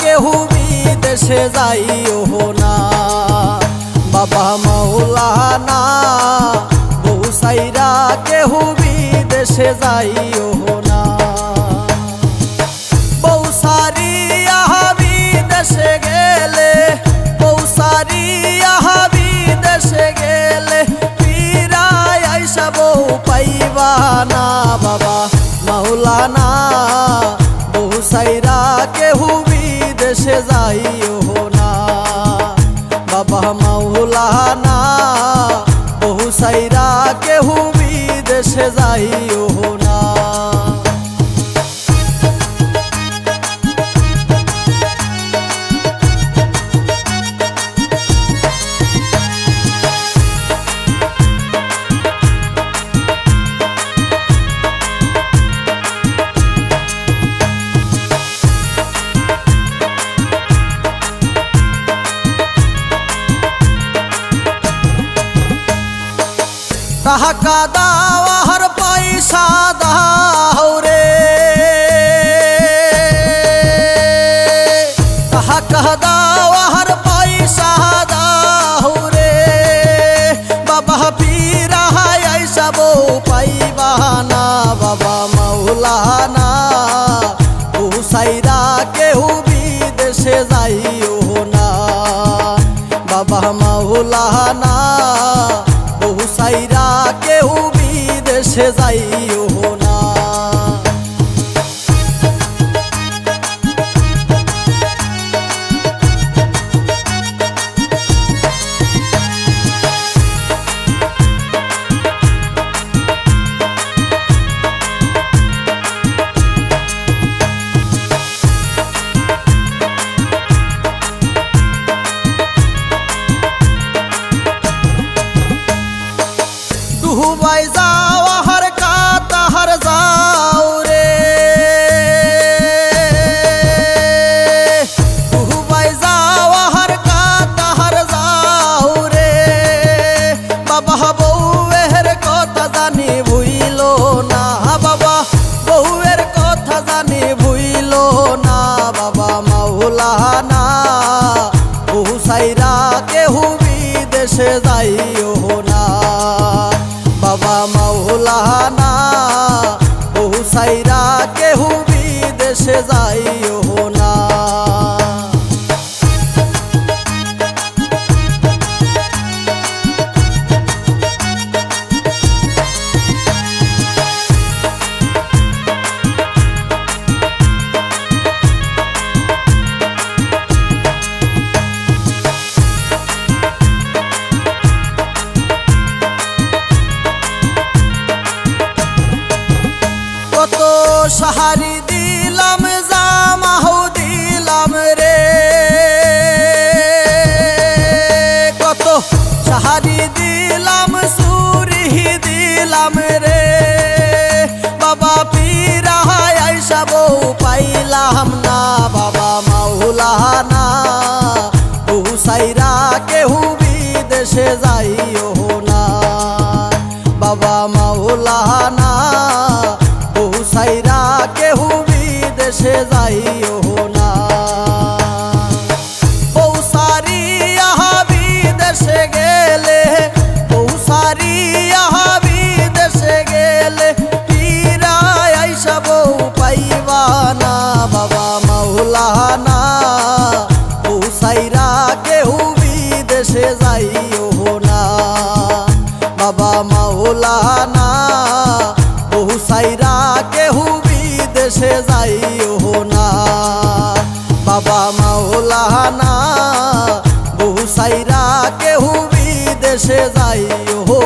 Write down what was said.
কেহু বিদেশে যাইও না। বাবা মাওলানা বউ সাইরা কেহু বিদেশে যাইও না। বউ সারিয়া বিদেশে গেলে, বউ সারিয়া বিদেশে গেলে ফিরায় আইসা বউ পাইবা না। বাবা মাওলানা বউ সাইরা কেহু বিদেশে যাইও না। বাবা মাওলানা বউ সাইরা কেহু বিদেশে যাইও না। টাকা দাও আর পয়সা দাও রে, টাকা দাও আর পয়সা দাও রে। বাবা ফিরায় আইসা বউ পাইবা না। বাবা মাওলানা বউ সাইরা কেহু বিদেশে যাইও না। বাবা মাওলানা বউ সাইরা কেহু বিদেশে যাইও না। দুবাই যাও আর কাতার যাও রে, দুবাই যাও আর কাতার যাও রে। বাবা বউয়ের কথা জানি ভুইল না। বাবা বউয়ের কথা জানি ভুইল না। বাবা মাওলানা বউ সাইরা কেহু বিদেশে যাইও না। বাবা মাওলানা বউ সাইরা কেহু বিদেশে যাইও না। কত সাহারি দিলাম জামাও দিলাম রে, কত সাহারি দিলাম চুরি দিলাম রে। বাবা ফিরায় আইসা বউ পাইলাম না। বাবা মাওলানা বউ সাইরা কেহু বিদেশে যাইও না। বাবা মাওলানা বউ সাইরা কেহু বিদেশে যাইও না। বউ সারিয়া বিদেশে গেলে, বউ সারিয়া বিদেশে গেলে ফিরায় আইসা বউ পাইবা না। বাবা মাওলানা বউ সাইরা কেহু বিদেশে যাইও না। বাবা মাওলানা বউ সাইরা কেহু বিদেশে যাইও না। বাবা মাওলানা বউ সাইরা কেহু বিদেশে যাইও